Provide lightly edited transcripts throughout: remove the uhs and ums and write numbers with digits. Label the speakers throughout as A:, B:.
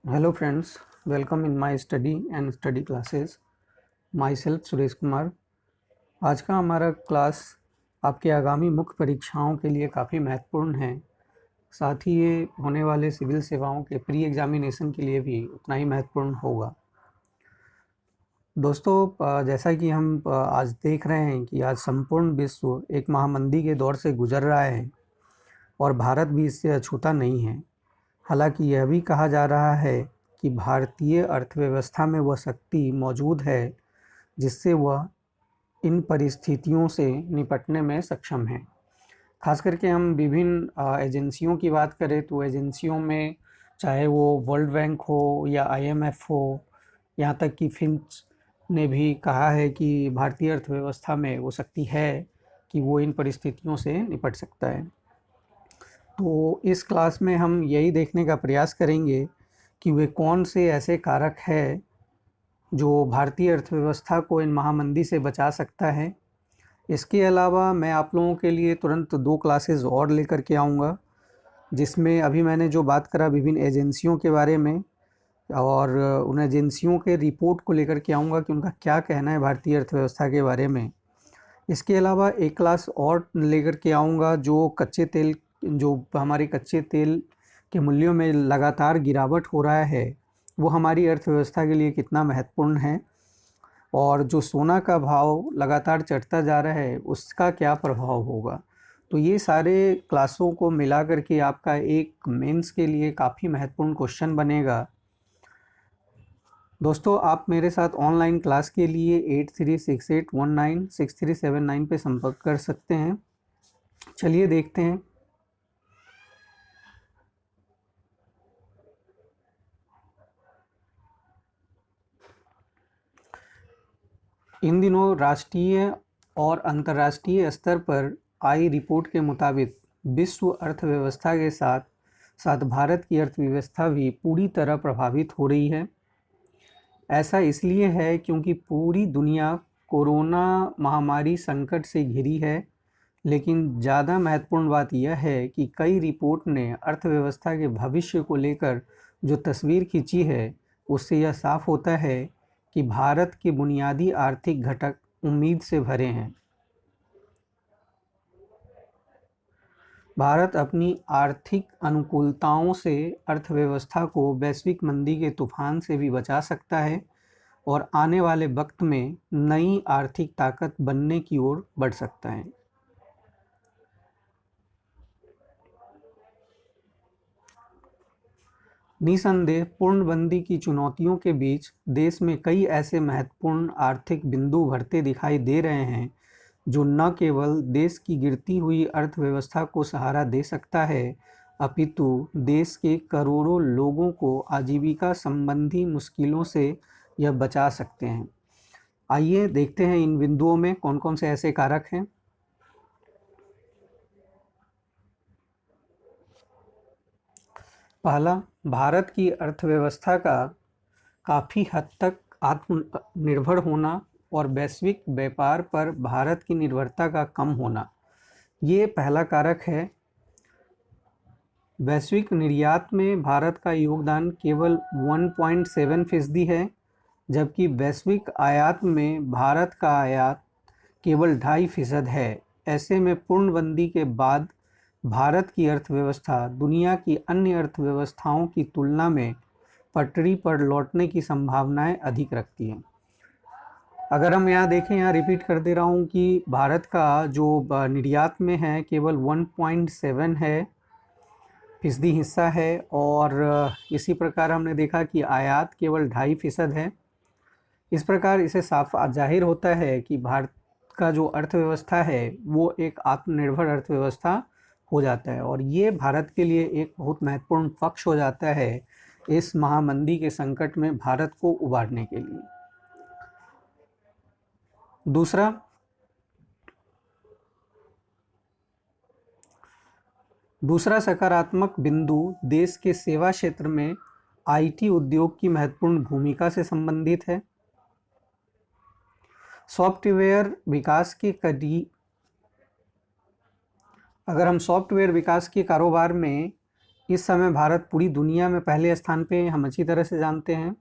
A: Hello friends, welcome in my study and study classes. My self Suresh Kumar. आज का हमारा class आपके आगामी मुख्य परीक्षाओं के लिए काफ़ी महत्वपूर्ण है। साथ ही ये होने वाले सिविल सेवाओं के प्री एग्जामिनेशन के लिए भी उतना ही महत्वपूर्ण होगा। दोस्तों, जैसा कि हम आज देख रहे हैं कि आज संपूर्ण विश्व एक महामंदी के दौर से गुजर रहा है और भारत भी इससे अछूता नहीं है। हालांकि यह भी कहा जा रहा है कि भारतीय अर्थव्यवस्था में वह शक्ति मौजूद है जिससे वह इन परिस्थितियों से निपटने में सक्षम है। खास करके हम विभिन्न एजेंसियों की बात करें तो एजेंसियों में चाहे वो वर्ल्ड बैंक हो या IMF हो, यहाँ तक कि फिंच ने भी कहा है कि भारतीय अर्थव्यवस्था में वो शक्ति है कि वो इन परिस्थितियों से निपट सकता है। तो इस क्लास में हम यही देखने का प्रयास करेंगे कि वे कौन से ऐसे कारक हैं जो भारतीय अर्थव्यवस्था को इन महामंदी से बचा सकता है। इसके अलावा मैं आप लोगों के लिए तुरंत 2 क्लासेस और लेकर के आऊँगा, जिसमें अभी मैंने जो बात करा विभिन्न एजेंसियों के बारे में और उन एजेंसियों के रिपोर्ट को लेकर के आऊँगा कि उनका क्या कहना है भारतीय अर्थव्यवस्था के बारे में। इसके अलावा एक क्लास और लेकर के आऊँगा जो हमारे कच्चे तेल के मूल्यों में लगातार गिरावट हो रहा है, वो हमारी अर्थव्यवस्था के लिए कितना महत्वपूर्ण है, और जो सोना का भाव लगातार चढ़ता जा रहा है उसका क्या प्रभाव होगा। तो ये सारे क्लासों को मिला करके आपका एक मेंस के लिए काफ़ी महत्वपूर्ण क्वेश्चन बनेगा। दोस्तों, आप मेरे साथ ऑनलाइन क्लास के लिए 8368196379 पे संपर्क कर सकते हैं। चलिए देखते हैं। इन दिनों राष्ट्रीय और अंतर्राष्ट्रीय स्तर पर आई रिपोर्ट के मुताबिक विश्व अर्थव्यवस्था के साथ साथ भारत की अर्थव्यवस्था भी पूरी तरह प्रभावित हो रही है। ऐसा इसलिए है क्योंकि पूरी दुनिया कोरोना महामारी संकट से घिरी है, लेकिन ज़्यादा महत्वपूर्ण बात यह है कि कई रिपोर्ट ने अर्थव्यवस्था के भविष्य को लेकर जो तस्वीर खींची है, उससे यह साफ होता है कि भारत के बुनियादी आर्थिक घटक उम्मीद से भरे हैं। भारत अपनी आर्थिक अनुकूलताओं से अर्थव्यवस्था को वैश्विक मंदी के तूफान से भी बचा सकता है और आने वाले वक्त में नई आर्थिक ताकत बनने की ओर बढ़ सकता है। निसंदेह पूर्णबंदी की चुनौतियों के बीच देश में कई ऐसे महत्वपूर्ण आर्थिक बिंदु उभरते दिखाई दे रहे हैं जो न केवल देश की गिरती हुई अर्थव्यवस्था को सहारा दे सकता है, अपितु देश के करोड़ों लोगों को आजीविका संबंधी मुश्किलों से यह बचा सकते हैं। आइए देखते हैं इन बिंदुओं में कौन कौन से ऐसे कारक हैं। पहला, भारत की अर्थव्यवस्था का काफ़ी हद तक आत्मनिर्भर होना और वैश्विक व्यापार पर भारत की निर्भरता का कम होना, ये पहला कारक है। वैश्विक निर्यात में भारत का योगदान केवल 1.7% है, जबकि वैश्विक आयात में भारत का आयात केवल 2.5% है। ऐसे में पूर्णबंदी के बाद भारत की अर्थव्यवस्था दुनिया की अन्य अर्थव्यवस्थाओं की तुलना में पटरी पर लौटने की संभावनाएं अधिक रखती हैं। अगर हम यहाँ देखें, यहाँ रिपीट कर दे रहा हूँ कि भारत का जो निर्यात में है केवल 1.7 है फीसदी हिस्सा है, और इसी प्रकार हमने देखा कि आयात केवल 2.5% है। इस प्रकार इसे साफ जाहिर होता है कि भारत का जो अर्थव्यवस्था है वो एक आत्मनिर्भर अर्थव्यवस्था हो जाता है, और ये भारत के लिए एक बहुत महत्वपूर्ण पक्ष हो जाता है इस महामंदी के संकट में भारत को उबारने के लिए। दूसरा सकारात्मक बिंदु देश के सेवा क्षेत्र में IT उद्योग की महत्वपूर्ण भूमिका से संबंधित है। सॉफ्टवेयर विकास के अगर हम सॉफ्टवेयर विकास के कारोबार में इस समय भारत पूरी दुनिया में पहले स्थान पे हम अच्छी तरह से जानते हैं।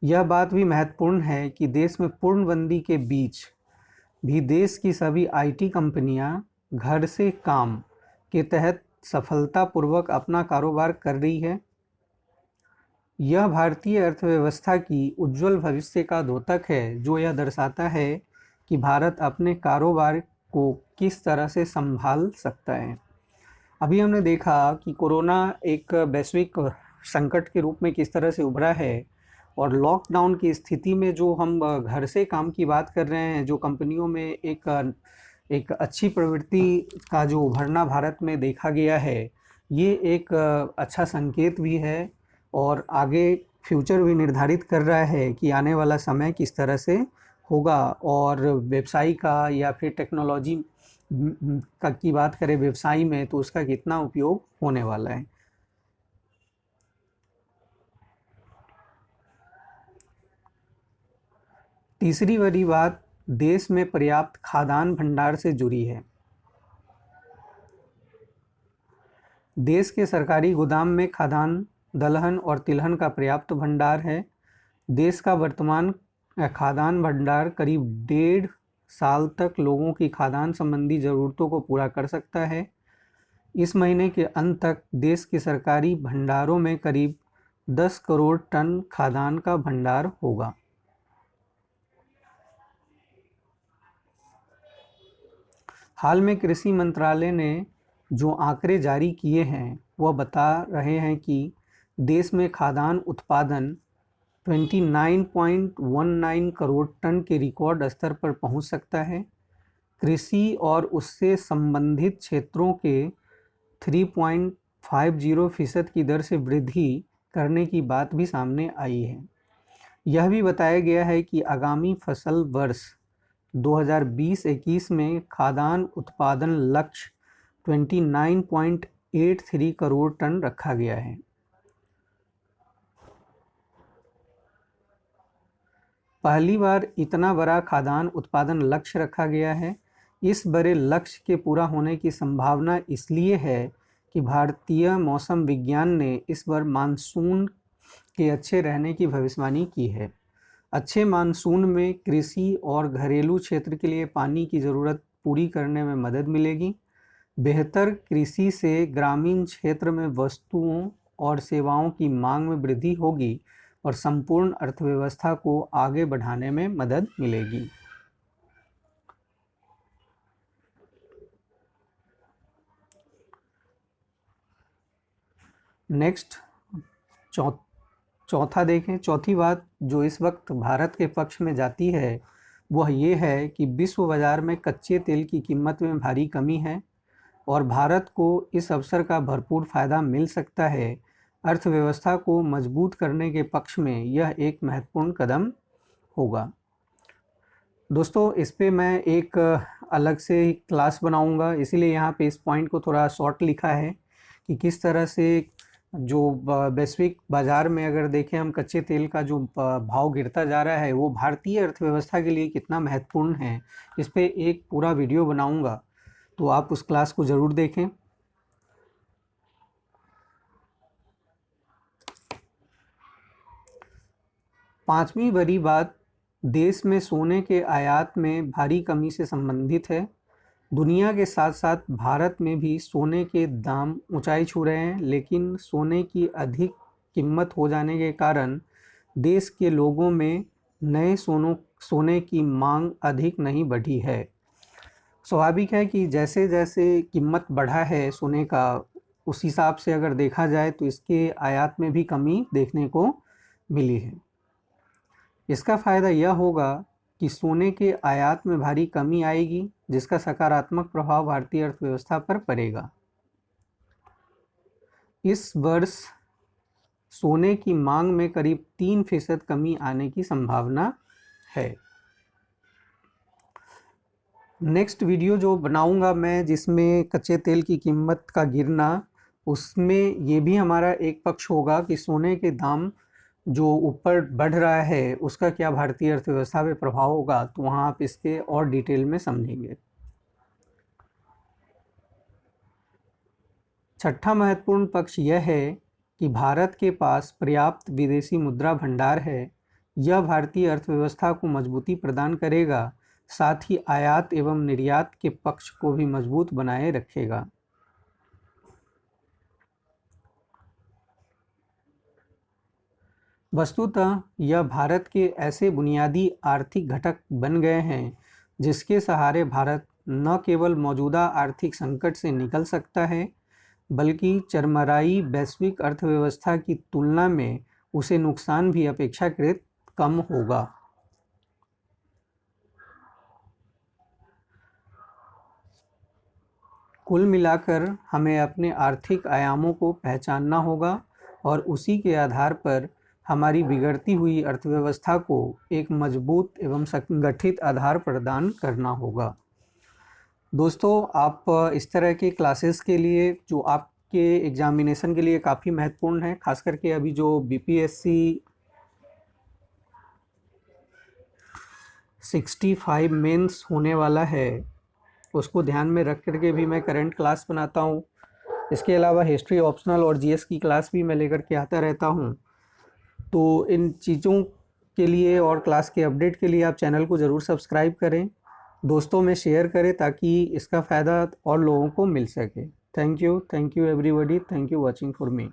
A: यह बात भी महत्वपूर्ण है कि देश में पूर्णबंदी के बीच भी देश की सभी आईटी कंपनियां घर से काम के तहत सफलतापूर्वक अपना कारोबार कर रही है। यह भारतीय अर्थव्यवस्था की उज्जवल भविष्य का द्योतक है, जो यह दर्शाता है कि भारत अपने कारोबार को किस तरह से संभाल सकता है। अभी हमने देखा कि कोरोना एक वैश्विक संकट के रूप में किस तरह से उभरा है, और लॉकडाउन की स्थिति में जो हम घर से काम की बात कर रहे हैं, जो कंपनियों में एक अच्छी प्रवृत्ति का जो उभरना भारत में देखा गया है, ये एक अच्छा संकेत भी है और आगे फ्यूचर भी निर्धारित कर रहा है कि आने वाला समय किस तरह से होगा। और व्यवसाय का या फिर टेक्नोलॉजी का की बात करें व्यवसाय में, तो उसका कितना उपयोग होने वाला है। तीसरी बड़ी बात देश में पर्याप्त खाद्यान्न भंडार से जुड़ी है। देश के सरकारी गोदाम में खाद्यान्न, दलहन और तिलहन का पर्याप्त भंडार है। देश का वर्तमान खाद्यान्न भंडार करीब 1.5 साल तक लोगों की खाद्यान्न संबंधी ज़रूरतों को पूरा कर सकता है। इस महीने के अंत तक देश के सरकारी भंडारों में करीब 10 करोड़ टन खाद्यान्न का भंडार होगा। हाल में कृषि मंत्रालय ने जो आंकड़े जारी किए हैं, वह बता रहे हैं कि देश में खाद्यान्न उत्पादन 29.19 करोड़ टन के रिकॉर्ड स्तर पर पहुंच सकता है। कृषि और उससे संबंधित क्षेत्रों के 3.50% की दर से वृद्धि करने की बात भी सामने आई है। यह भी बताया गया है कि आगामी फसल वर्ष 2020-21 में खाद्यान्न उत्पादन लक्ष्य 29.83 करोड़ टन रखा गया है। पहली बार इतना बड़ा खाद्यान्न उत्पादन लक्ष्य रखा गया है। इस बड़े लक्ष्य के पूरा होने की संभावना इसलिए है कि भारतीय मौसम विज्ञान ने इस बार मानसून के अच्छे रहने की भविष्यवाणी की है। अच्छे मानसून में कृषि और घरेलू क्षेत्र के लिए पानी की ज़रूरत पूरी करने में मदद मिलेगी। बेहतर कृषि से ग्रामीण क्षेत्र में वस्तुओं और सेवाओं की मांग में वृद्धि होगी और संपूर्ण अर्थव्यवस्था को आगे बढ़ाने में मदद मिलेगी। नेक्स्ट चौथा देखें। चौथी बात जो इस वक्त भारत के पक्ष में जाती है, वह ये है कि विश्व बाजार में कच्चे तेल की कीमत में भारी कमी है और भारत को इस अवसर का भरपूर फायदा मिल सकता है। अर्थव्यवस्था को मजबूत करने के पक्ष में यह एक महत्वपूर्ण कदम होगा। दोस्तों, इस पे मैं एक अलग से क्लास बनाऊंगा, इसीलिए यहाँ पे इस पॉइंट को थोड़ा शॉर्ट लिखा है कि किस तरह से जो वैश्विक बाज़ार में अगर देखें हम कच्चे तेल का जो भाव गिरता जा रहा है, वो भारतीय अर्थव्यवस्था के लिए कितना महत्वपूर्ण है। इस पे एक पूरा वीडियो बनाऊंगा, तो आप उस क्लास को ज़रूर देखें। पांचवी बड़ी बात देश में सोने के आयात में भारी कमी से संबंधित है। दुनिया के साथ साथ भारत में भी सोने के दाम ऊंचाई छू रहे हैं, लेकिन सोने की अधिक कीमत हो जाने के कारण देश के लोगों में नए सोने की मांग अधिक नहीं बढ़ी है। स्वाभाविक है कि जैसे जैसे कीमत बढ़ा है सोने का, उस हिसाब से अगर देखा जाए तो इसके आयात में भी कमी देखने को मिली है। इसका फ़ायदा यह होगा कि सोने के आयात में भारी कमी आएगी, जिसका सकारात्मक प्रभाव भारतीय अर्थव्यवस्था पर पड़ेगा। इस वर्ष सोने की मांग में करीब 3% कमी आने की संभावना है। नेक्स्ट वीडियो जो बनाऊंगा मैं, जिसमें कच्चे तेल की कीमत का गिरना, उसमें ये भी हमारा एक पक्ष होगा कि सोने के दाम जो ऊपर बढ़ रहा है उसका क्या भारतीय अर्थव्यवस्था पे प्रभाव होगा, तो वहाँ आप इसके और डिटेल में समझेंगे। छठा महत्वपूर्ण पक्ष यह है कि भारत के पास पर्याप्त विदेशी मुद्रा भंडार है। यह भारतीय अर्थव्यवस्था को मजबूती प्रदान करेगा, साथ ही आयात एवं निर्यात के पक्ष को भी मजबूत बनाए रखेगा। वस्तुतः यह भारत के ऐसे बुनियादी आर्थिक घटक बन गए हैं जिसके सहारे भारत न केवल मौजूदा आर्थिक संकट से निकल सकता है, बल्कि चरमराई वैश्विक अर्थव्यवस्था की तुलना में उसे नुकसान भी अपेक्षाकृत कम होगा। कुल मिलाकर हमें अपने आर्थिक आयामों को पहचानना होगा और उसी के आधार पर हमारी बिगड़ती हुई अर्थव्यवस्था को एक मजबूत एवं संगठित आधार प्रदान करना होगा। दोस्तों, आप इस तरह के क्लासेस के लिए जो आपके एग्जामिनेशन के लिए काफ़ी महत्वपूर्ण है, खास करके अभी जो बीपीएससी 65 मेंस होने वाला है, उसको ध्यान में रख करके भी मैं करंट क्लास बनाता हूँ। इसके अलावा हिस्ट्री ऑप्शनल और जीएस की क्लास भी मैं लेकर के आता रहता हूँ। तो इन चीज़ों के लिए और क्लास के अपडेट के लिए आप चैनल को ज़रूर सब्सक्राइब करें, दोस्तों में शेयर करें ताकि इसका फ़ायदा और लोगों को मिल सके। Thank you everybody, thank you watching for me.